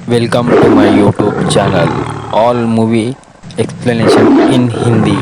Welcome to my YouTube channel, All Movie Explanation in Hindi.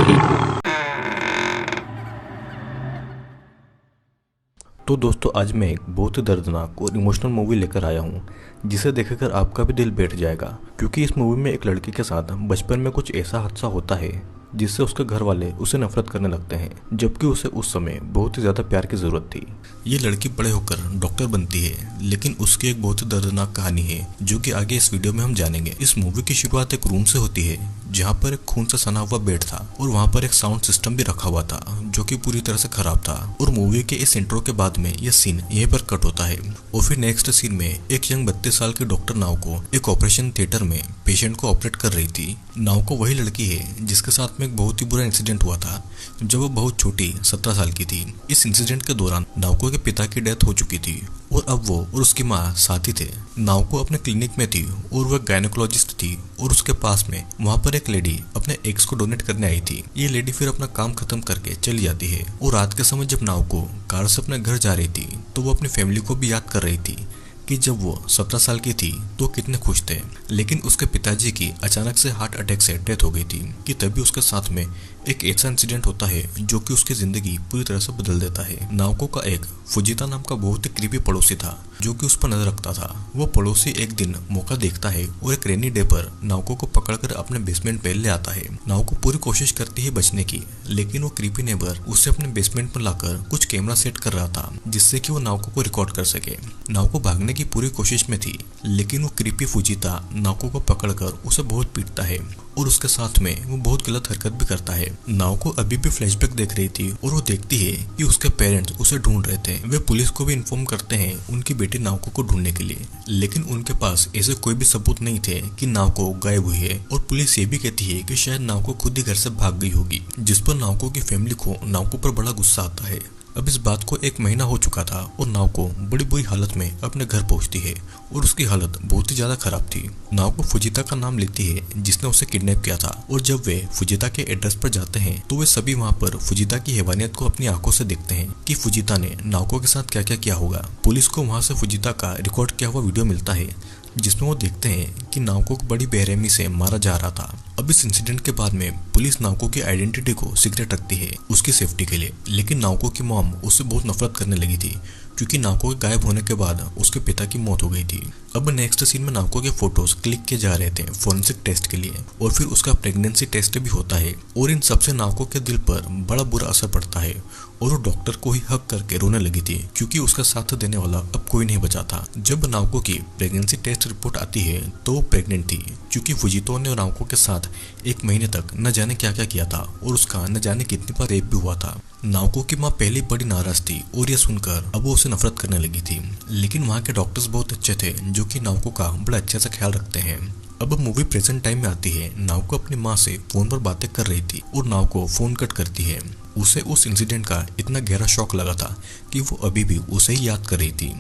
तो दोस्तों आज मैं एक बहुत ही दर्दनाक और इमोशनल मूवी लेकर आया हूँ जिसे देखकर आपका भी दिल बैठ जाएगा, क्योंकि इस मूवी में एक लड़की के साथ बचपन में कुछ ऐसा हादसा होता है जिससे उसके घर वाले उसे नफरत करने लगते हैं, जबकि उसे उस समय बहुत ही ज्यादा प्यार की जरूरत थी। ये लड़की बड़े होकर डॉक्टर बनती है, लेकिन उसकी एक बहुत ही दर्दनाक कहानी है जो कि आगे इस वीडियो में हम जानेंगे। इस मूवी की शुरुआत एक रूम से होती है जहाँ पर एक खून से सना हुआ बेड था और वहाँ पर एक साउंड सिस्टम भी रखा हुआ था जो कि पूरी तरह से खराब था। और मूवी के इस इंट्रो के बाद में यह सीन यहीं पर कट होता है और फिर नेक्स्ट सीन में एक यंग 32 साल की डॉक्टर नाओको एक ऑपरेशन थिएटर में पेशेंट को ऑपरेट कर रही थी। नाओको वही लड़की है जिसके साथ में एक बहुत ही बुरा इंसिडेंट हुआ था जब वो बहुत छोटी 17 साल की थी। इस इंसिडेंट के दौरान नाओको के पिता की डेथ हो चुकी थी और अब वो और उसकी माँ साथ ही थे। नाओको अपने क्लिनिक में थी और वह गायनेकोलॉजिस्ट थी और उसके पास में वहाँ पर एक लेडी अपने एग्स को डोनेट करने आई थी। ये लेडी फिर अपना काम खत्म करके चली जाती है और रात के समय जब नाओको कार से अपने घर जा रही थी तो वो अपनी फैमिली को भी याद कर रही थी कि जब वो 17 साल की थी तो कितने खुश थे, लेकिन उसके पिताजी की अचानक से हार्ट अटैक से डेथ हो गई थी कि तभी उसके साथ में एक ऐसा इंसिडेंट होता है जो कि उसकी जिंदगी पूरी तरह से बदल देता है। नाओको का एक फुजिता नाम का बहुत ही क्रीपी पड़ोसी था जो कि उस पर नजर रखता था। वो पड़ोसी एक दिन मौका देखता है और एक रेनी डे पर नाओको को पकड़कर अपने बेसमेंट में ले आता है। नाओको पूरी कोशिश करती है बचने की, लेकिन वो क्रीपी नेबर उसे अपने बेसमेंट में लाकर कुछ कैमरा सेट कर रहा था जिससे कि वो नाओको को रिकॉर्ड कर सके। नाओको भागने की पूरी कोशिश में थी, लेकिन वो क्रीपी फुजिता नाओको को पकड़कर उसे बहुत पीटता है और उसके साथ में वो बहुत गलत हरकत भी करता है। नाओको अभी भी फ्लैशबैक देख रही थी और वो देखती है कि उसके पेरेंट्स उसे ढूंढ रहे थे। वे पुलिस को भी इन्फॉर्म करते हैं उनकी बेटी नाओको को ढूंढने के लिए, लेकिन उनके पास ऐसे कोई भी सबूत नहीं थे कि नाओको गायब हुई है। और पुलिस ये भी कहती है कि शायद नाओको खुद ही घर से भाग गई होगी, जिस पर नाओको की फैमिली को नाओको पर बड़ा गुस्सा आता है। अब इस बात को 1 महीना हो चुका था और नाओको बड़ी बुरी हालत में अपने घर पहुंचती है और उसकी हालत बहुत ही ज्यादा खराब थी। नाओको फुजिता का नाम लेती है जिसने उसे किडनैप किया था और जब वे फुजिता के एड्रेस पर जाते हैं तो वे सभी वहां पर फुजिता की हैवानियत को अपनी आंखों से देखते हैं कि फुजिता ने नाओको के साथ क्या क्या किया होगा। पुलिस को वहां से फुजिता का रिकॉर्ड किया हुआ वीडियो मिलता है जिसमें वो देखते हैं कि नाओको को बड़ी बेरहमी से मारा जा रहा था। अब इस इंसिडेंट के बाद में पुलिस नाओको की आइडेंटिटी को सीक्रेट रखती है उसकी सेफ्टी के लिए, लेकिन नाओको की मॉम उससे बहुत नफरत करने लगी थी क्योंकि नाओको के गायब होने के बाद उसके पिता की मौत हो गई थी। अब नेक्स्ट सीन में नाओको के फोटोज क्लिक किए जा रहे थे फोरेंसिक टेस्ट के लिए और फिर उसका प्रेगनेंसी टेस्ट भी होता है और इन सबसे नाओको के दिल पर बड़ा बुरा असर पड़ता है और वो डॉक्टर को ही हक करके रोने लगी थी क्योंकि उसका साथ देने वाला अब कोई नहीं बचा था। जब नाओको की प्रेगनेंसी टेस्ट रिपोर्ट आती है तो वो प्रेग्नेंट थी क्योंकि फुजितो ने नाओको के साथ 1 महीने तक न जाने क्या क्या किया था और उसका न जाने कितनी बार रेप भी हुआ था। नाओको की माँ पहले बड़ी नाराज थी और यह सुनकर अब वो उसे नफरत करने लगी थी, लेकिन वहाँ के डॉक्टर्स बहुत अच्छे थे जो कि नाओको का बड़ा अच्छे से ख्याल रखते हैं। अब मूवी प्रेजेंट टाइम में आती है। नाओको अपनी माँ से फोन पर बातें कर रही थी और नाओको फोन कट करती है। उसे उस इंसिडेंट का इतना गहरा शॉक लगा था कि वो अभी भी उसे ही याद कर रही थी।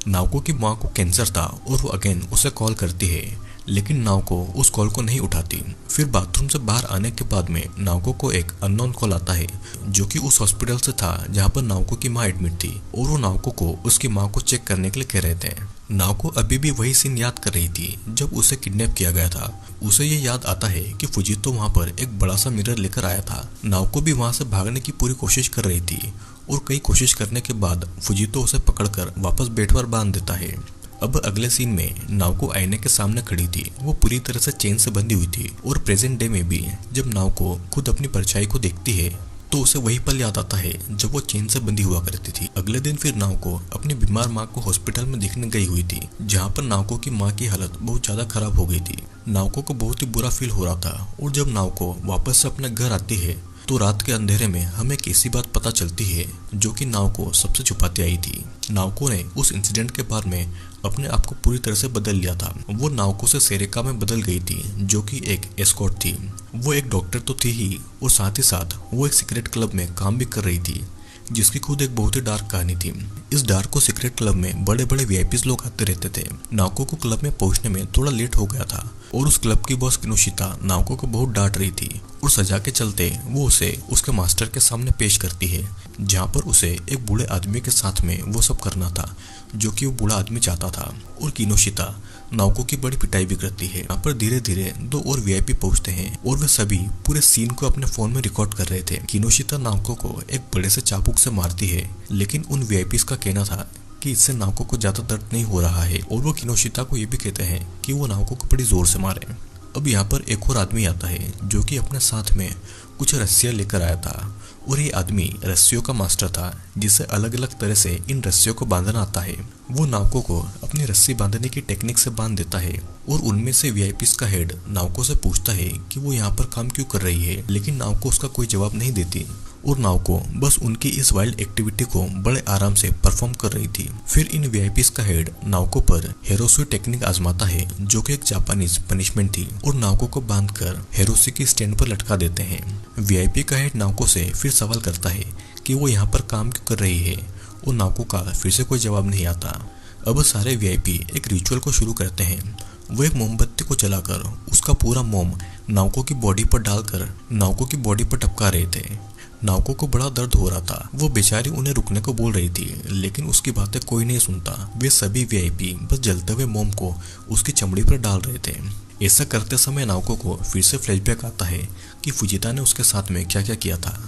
नाओको की माँ को कैंसर था और वो अगेन उसे कॉल करती है, लेकिन नाओको उस कॉल को नहीं उठाती। फिर बाथरूम से बाहर आने के बाद में नाओको को एक अननोन कॉल आता है जो कि उस हॉस्पिटल से था जहाँ पर नाओको की माँ एडमिट थी और वो नाओको को उसकी माँ को चेक करने के लिए कह रहे थे। नाओको अभी भी वही सीन याद कर रही थी जब उसे किडनैप किया गया था। उसे ये याद आता है कि फुजितो वहाँ पर एक बड़ा सा मिरर लेकर आया था। नाओको भी वहाँ से भागने की पूरी कोशिश कर रही थी और कई कोशिश करने के बाद फुजितो उसे पकड़कर वापस बेड पर बांध देता है। अब अगले सीन में नाओको आईने के सामने खड़ी थी। वो पूरी तरह से चेन से बंधी हुई थी और प्रेजेंट डे में भी जब नाओको खुद अपनी परछाई को देखती है तो उसे वही पल याद आता है जब वो चेन से बंधी हुआ करती थी। अगले दिन फिर नाओको अपनी बीमार माँ को हॉस्पिटल में देखने गई हुई थी जहाँ पर नाओको की माँ की हालत बहुत ज्यादा खराब हो गई थी। नाओको को बहुत ही बुरा फील हो रहा था और जब नाओको वापस से अपने घर आती है तो रात के अंधेरे में हमें एक ऐसी बात पता चलती है जो कि नाओको सबसे छुपाती आई थी। नाओको ने उस इंसिडेंट के बाद में अपने आप को पूरी तरह से बदल लिया था। वो नाओको से सेरेका में बदल गई थी जो कि एक एस्कॉर्ट थी। वो एक डॉक्टर तो थी ही और साथ ही साथ वो एक सीक्रेट क्लब में काम भी कर रही थी जिसकी खुद एक बहुत ही डार्क कहानी थी। इस डार्क को सीक्रेट क्लब में बड़े बड़े वीआईपीज लोग आते रहते थे। नाओको को क्लब में पहुंचने में थोड़ा लेट हो गया था और उस क्लब की बॉस किनोशिता नाओको को बहुत डांट रही थी और सजा के चलते वो उसे उसके मास्टर के सामने पेश करती है, जहाँ पर उसे एक बूढ़े आदमी के साथ में वो सब करना था जो कि वो बूढ़ा आदमी चाहता था। और किनोशिता नाओको की बड़ी पिटाई भी करती है। यहाँ पर धीरे धीरे 2 और वीआईपी पहुंचते हैं और वे सभी पूरे सीन को अपने फोन में रिकॉर्ड कर रहे थे। किनोशिता नाओको को एक बड़े से चाबुक से मारती है, लेकिन उन वीआईपी का कहना था कि इससे नाओको को ज्यादा दर्द नहीं हो रहा है, और वो किनोशिता को ये भी कहते हैं कि वो नाओको को बड़ी जोर से मारे। अब यहाँ पर एक और आदमी आता है जो कि अपने साथ में कुछ रस्सियाँ लेकर आया था, और ये आदमी रस्सियों का मास्टर था जिसे अलग अलग तरह से इन रस्सियों को बांधना आता है। वो नाओको को अपनी रस्सी बांधने की टेक्निक से बांध देता है, और उनमें से वीआईपीस का हेड नाओको से पूछता है कि वो यहाँ पर काम क्यों कर रही है, लेकिन नाओको उसका कोई जवाब नहीं देती, और नाओको बस उनकी इस वाइल्ड एक्टिविटी को बड़े आराम से परफॉर्म कर रही थी। फिर इन वीआईपीस का हेड नाओको पर हेरोसुई टेक्निक आजमाता है, जो कि एक जापानीज पनिशमेंट थी, और नाओको को बांधकर हेरोसुई की स्टैंड पर लटका देते हैं। वीआईपी का हेड नाओको से फिर सवाल करता है कि वो यहाँ पर काम क्यों कर रही है, और नाओको का फिर से कोई जवाब नहीं आता। अब सारे वीआईपी एक रिचुअल को शुरू करते हैं। वो एक मोमबत्ती को जलाकर उसका पूरा मोम नाओको की बॉडी पर डालकर नाओको की बॉडी पर टपका रहे थे। नाओको को बड़ा दर्द हो रहा था। वो बेचारी उन्हें रुकने को बोल रही थी, लेकिन उसकी बातें कोई नहीं सुनता। वे सभी वीआईपी बस जलते हुए मोम को उसकी चमड़ी पर डाल रहे थे। ऐसा करते समय नाओको को फिर से फ्लैशबैक आता है कि फुजिता ने उसके साथ में क्या क्या किया था,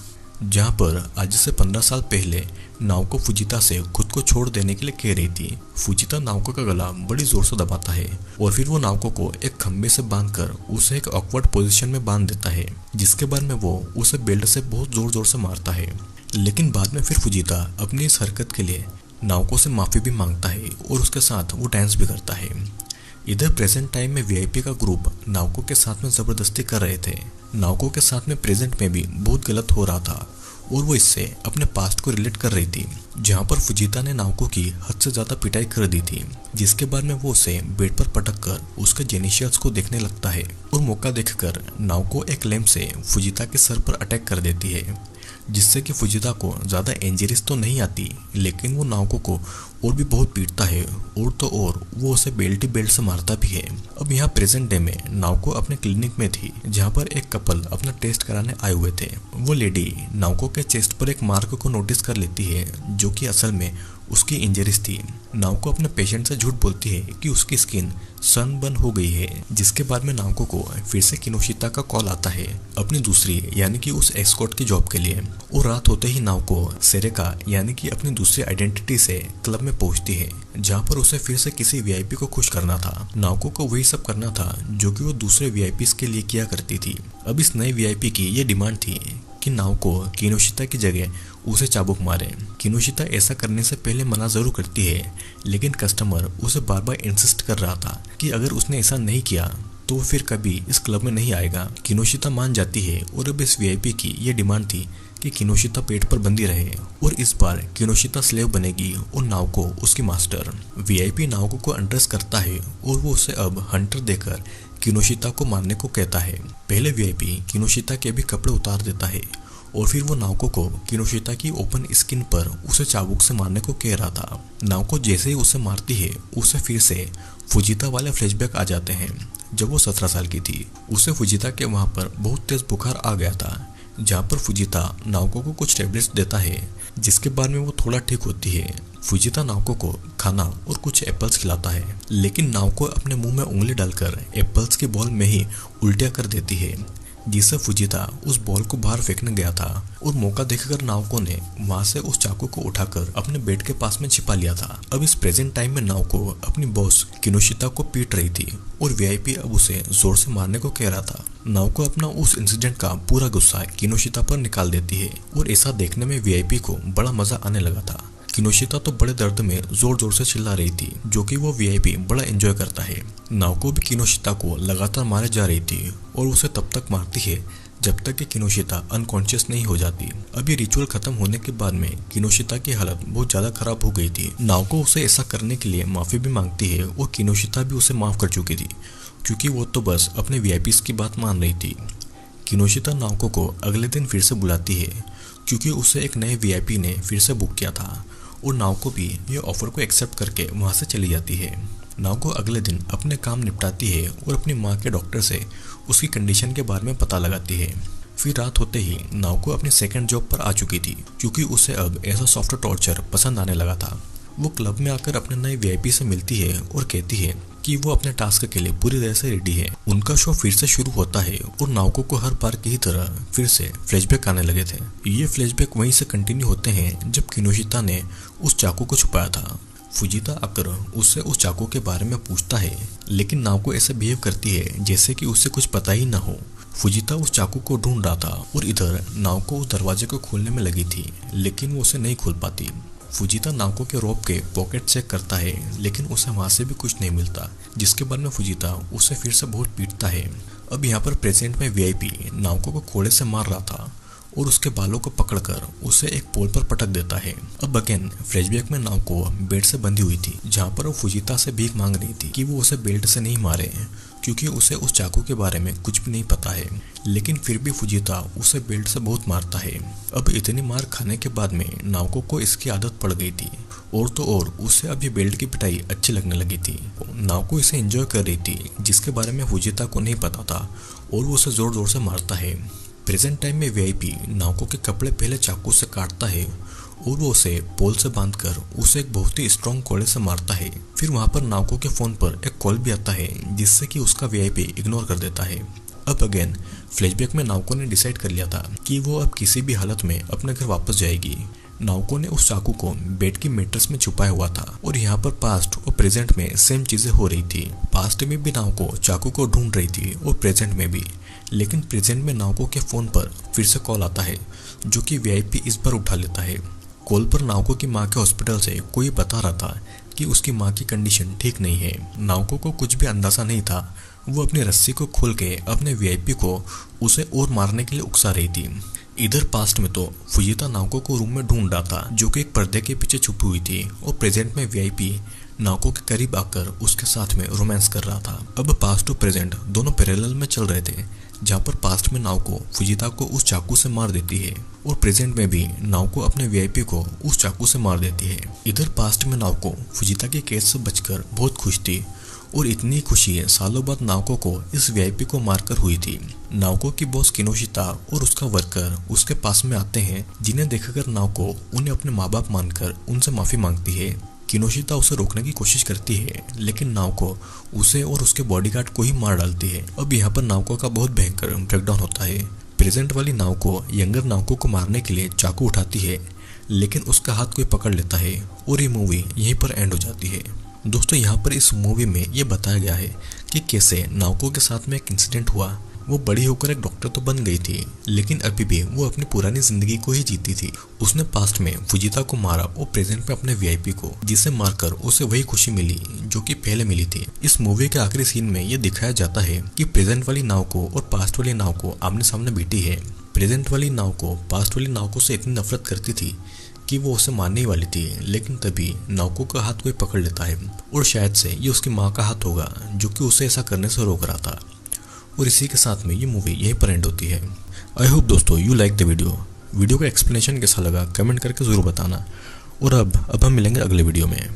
जहाँ पर आज से 15 साल पहले नाओको फुजिता से खुद को छोड़ देने के लिए कह रही थी। फुजिता नाओको का गला बड़ी जोर से दबाता है, और फिर वो नाओको को एक खंबे से बांधकर उसे एक ऑकवर्ड पोजीशन में बांध देता है, जिसके बाद में वो उसे बेल्ट से बहुत जोर जोर से मारता है। लेकिन बाद में फिर फुजिता अपनी इस हरकत के लिए नाओको से माफी भी मांगता है, और उसके साथ वो डांस भी करता है। इधर प्रेजेंट टाइम में वीआईपी का ग्रुप नाओको के साथ में जबरदस्ती कर रहे थे। नाओको के साथ में प्रेजेंट में भी बहुत गलत हो रहा था, और वो इससे अपने पास्ट को रिलेट कर रही थी, जहाँ पर फुजिता ने नाओको की हद से ज्यादा पिटाई कर दी थी, जिसके बाद में वो उसे बेड पर पटक कर उसके जेनिशियल्स को देखने लगता है, और मौका देखकर नाओको एक लैंप से फुजिता के सर पर अटैक कर देती है, जिससे कि फुजिता को ज्यादा इंजरीज तो नहीं आती, लेकिन वो नाओको को और भी बहुत पीटता है, और तो और वो उसे बेल्ट ही बेल्ट से मारता भी है। अब यहाँ प्रेजेंट डे में नाओको अपने क्लिनिक में थी, जहाँ पर एक कपल अपना टेस्ट कराने आए हुए थे। वो लेडी नाओको के चेस्ट पर एक मार्क को नोटिस कर लेती है, जो कि असल में उसकी इंजरीज थी। नाओको अपने पेशेंट से झूठ बोलती है कि उसकी स्किन सनबर्न हो गई है, जिसके बाद में नाओको को फिर से किनोशिता का कॉल आता है अपनी दूसरी यानी कि उस एस्कॉर्ट की जॉब के लिए। और रात होते ही नाओको सेरेका यानी कि अपनी दूसरी आइडेंटिटी से क्लब में पहुंचती है, जहाँ पर उसे फिर से किसी वीआईपी को खुश करना था। नाओको को वही सब करना था जो कि वो दूसरे वीआईपी के लिए किया करती थी। अब इस नए वीआईपी की ये डिमांड थी कि नाओको किनोशिता की जगह उसे चाबुक मारे। किनोशिता ऐसा करने से पहले मना जरूर करती है, लेकिन कस्टमर उसे बार बार इंसिस्ट कर रहा था कि अगर उसने ऐसा नहीं किया तो वो फिर कभी इस क्लब में नहीं आएगा। किनोशिता मान जाती है, और अब इस वीआईपी की ये डिमांड थी कि किनोशिता पेट पर बंदी रहे, और इस बार किनोशिता स्लेव बनेगी और नाओको उसकी मास्टर। वीआईपी नाओको को अंडरस करता है, और वो उसे अब हंटर देकर किनोशिता को मारने को कहता है। पहले वीआईपी किनोशिता के भी कपड़े उतार देता है, और फिर वो नाओको को किनोशिता की ओपन स्किन पर उसे चाबुक से मारने को कह रहा था। नाओको जैसे ही उसे मारती है, उसे फिर से फुजिता वाले फ्लैशबैक आ जाते हैं जब वो 17 साल की थी। उसे फुजिता के वहाँ पर बहुत तेज बुखार आ गया था, जहाँ पर फुजिता नाओको को कुछ टैबलेट्स देता है, जिसके बाद में वो थोड़ा ठीक होती है। फुजिता नाओको को खाना और कुछ एप्पल्स खिलाता है, लेकिन नाओको अपने मुंह में उंगली डालकर एप्पल्स की बॉल में ही उल्टियाँ कर देती है, जिससे फुजिता उस बॉल को बाहर फेंकने गया था, और मौका देखकर नाओको ने वहां से उस चाकू को उठाकर अपने बेड के पास में छिपा लिया था। अब इस प्रेजेंट टाइम में नाओको अपनी बॉस किनोशिता को पीट रही थी, और वीआईपी अब उसे जोर से मारने को कह रहा था। नाओको अपना उस इंसिडेंट का पूरा गुस्सा किनोशिता पर निकाल देती है, और ऐसा देखने में वीआईपी को बड़ा मजा आने लगा था। किनोशिता तो बड़े दर्द में जोर जोर से चिल्ला रही थी, जो कि वो वीआईपी बड़ा एंजॉय करता है। नाओको भी किनोशिता को लगातार मारे जा रही थी, और उसे तब तक मारती है जब तक कि किनोशिता अनकॉन्शियस नहीं हो जाती। अब ये रिचुअल खत्म होने के बाद में किनोशिता की हालत बहुत ज्यादा खराब हो गई थी। नाओको उसे ऐसा करने के लिए माफी भी मांगती है, और किनोशिता भी उसे माफ कर चुकी थी, क्योंकि वो तो बस अपने वीआईपी की बात मान रही थी। किनोशिता नाओको को अगले दिन फिर से बुलाती है, क्योंकि उसे एक नए वीआईपी ने फिर से बुक किया था, और नाओको भी ये ऑफर को एक्सेप्ट करके वहाँ से चली जाती है। नाओको अगले दिन अपने काम निपटाती है, और अपनी माँ के डॉक्टर से उसकी कंडीशन के बारे में पता लगाती है। फिर रात होते ही नाओको अपनी सेकंड जॉब पर आ चुकी थी, क्योंकि उसे अब ऐसा सॉफ्ट टॉर्चर पसंद आने लगा था। वो क्लब में आकर अपने नए वीआईपी से मिलती है और कहती है कि वो अपने टास्क के लिए पूरी तरह से रेडी है। उनका शो फिर से शुरू होता है और नाओको को हर बार की तरह फिर से फ्लैशबैक आने लगे थे। ये फ्लैशबैक वहीं से कंटिन्यू होते हैं जब किनोशिता ने उस चाकू को छुपाया था। फुजिता आकर उससे उस चाकू के बारे में पूछता है, लेकिन नाओको ऐसे बिहेव करती है जैसे कि उसे कुछ पता ही न हो। फुजिता उस चाकू को ढूंढ रहा था और इधर नाओको उस दरवाजे को खोलने में लगी थी, लेकिन वो उसे नहीं खोल पाती। फुजिता नाओको के रोब के पॉकेट चेक करता है, लेकिन उसे वहां से भी कुछ नहीं मिलता, जिसके बाद में फुजिता उसे फिर से बहुत पीटता है। अब यहाँ पर प्रेजेंट में वीआईपी नाओको को कोड़े से मार रहा था और उसके बालों को पकड़कर उसे एक पोल पर पटक देता है। अब अगेन फ्लैशबैक में नाओको बेड से बंधी हुई थी, जहाँ पर वो फुजिता से भीख मांग रही थी कि वो उसे बेल्ट से नहीं मारे, क्योंकि उसे उस चाकू के बारे में कुछ भी नहीं पता है। लेकिन फिर भी फुजिता उसे बेल्ट से बहुत मारता है। अब इतनी मार खाने के बाद में नाओको को इसकी आदत पड़ गई थी, और तो और उसे अब ये बेल्ट की पिटाई अच्छी लगने लगी थी। नाओको इसे एंजॉय कर रही थी, जिसके बारे में फुजिता को नहीं पता था, और वो उसे जोर जोर से मारता है। प्रेजेंट टाइम में वीआईपी नाओको के कपड़े पहले चाकू से काटता है और वो उसे पोल से बांधकर उसे एक बहुत ही स्ट्रॉन्ग कोड़े से मारता है। फिर वहां पर नाओको के फोन पर एक कॉल भी आता है, जिससे कि उसका वीआईपी इग्नोर कर देता है। अब अगेन फ्लैशबैक में नाओको ने डिसाइड कर लिया था कि वो अब किसी भी हालत में अपने घर वापस जाएगी। नाओको ने उस चाकू को बेड की मैट्रेस में छुपाया हुआ था, और यहाँ पर पास्ट और प्रेजेंट में सेम चीजें हो रही थी। पास्ट में भी नाओको चाकू को ढूंढ रही थी और प्रेजेंट में भी, लेकिन प्रेजेंट में नाओको के फोन पर फिर से कॉल आता है, जो कि वीआईपी इस बार उठा लेता है। कॉल पर नाओको की माँ के हॉस्पिटल से कोई बता रहा था कि उसकी माँ की कंडीशन ठीक नहीं है। नाओको को कुछ भी अंदाजा नहीं था। वो अपनी रस्सी को खोल के अपने वीआईपी को उसे और मारने के लिए उकसा रही थी। इधर पास्ट में तो फुजिता नाओको को रूम में ढूंढ रहा था, जो कि एक पर्दे के पीछे छुपी हुई थी, और प्रेजेंट में वीआईपी नाओको के करीब आकर उसके साथ में रोमांस कर रहा था। अब पास्ट और प्रेजेंट दोनों पैरेलल में चल रहे थे, जहाँ पर पास्ट में नाओको फुजिता को उस चाकू से मार देती है, और प्रेजेंट में भी नाओको अपने वीआईपी को उस चाकू से मार देती है। इधर पास्ट में नाओको फुजिता के केस से बचकर बहुत खुश थी, और इतनी खुशी सालों बाद नाओको को इस वीआईपी को मारकर हुई थी। नाओको की बॉस किनोशिता और उसका वर्कर उसके पास में आते हैं, जिन्हें देखकर नाओको उन्हें अपने माँ बाप मानकर उनसे माफी मांगती है। किनोशिता उसे रोकने की कोशिश करती है, लेकिन नाओको उसे और उसके बॉडीगार्ड को ही मार डालती है। अब यहाँ पर नाओको का बहुत भयंकर ब्रेकडाउन होता है। प्रेजेंट वाली नाओको यंगर नाओको को मारने के लिए चाकू उठाती है, लेकिन उसका हाथ कोई पकड़ लेता है, और ये मूवी यहीं पर एंड हो जाती है। दोस्तों, यहाँ पर इस मूवी में ये बताया गया है कि कैसे नाओको के साथ में एक इंसिडेंट हुआ। वो बड़ी होकर एक डॉक्टर तो बन गई थी, लेकिन अभी भी वो अपनी पुरानी जिंदगी को ही जीती थी। उसने पास्ट में फुजिता को मारा और प्रेजेंट में अपने वीआईपी को, जिसे मारकर उसे वही खुशी मिली जो कि पहले मिली थी। इस मूवी के आखिरी सीन में ये दिखाया जाता है कि प्रेजेंट वाली नाओको और पास्ट वाली नाओको आमने सामने बैठी है। प्रेजेंट वाली नाओको पास्ट वाली नाओको से इतनी नफरत करती थी कि वो उसे मारने वाली थी, लेकिन तभी नाओको का हाथ कोई पकड़ लेता है, और शायद से ये उसकी माँ का हाथ होगा जो कि उसे ऐसा करने से रोक रहा था। और इसी के साथ में ये मूवी यहीं पर एंड होती है। आई होप दोस्तों यू लाइक द वीडियो का एक्सप्लेनेशन कैसा लगा कमेंट करके ज़रूर बताना। और अब हम मिलेंगे अगले वीडियो में।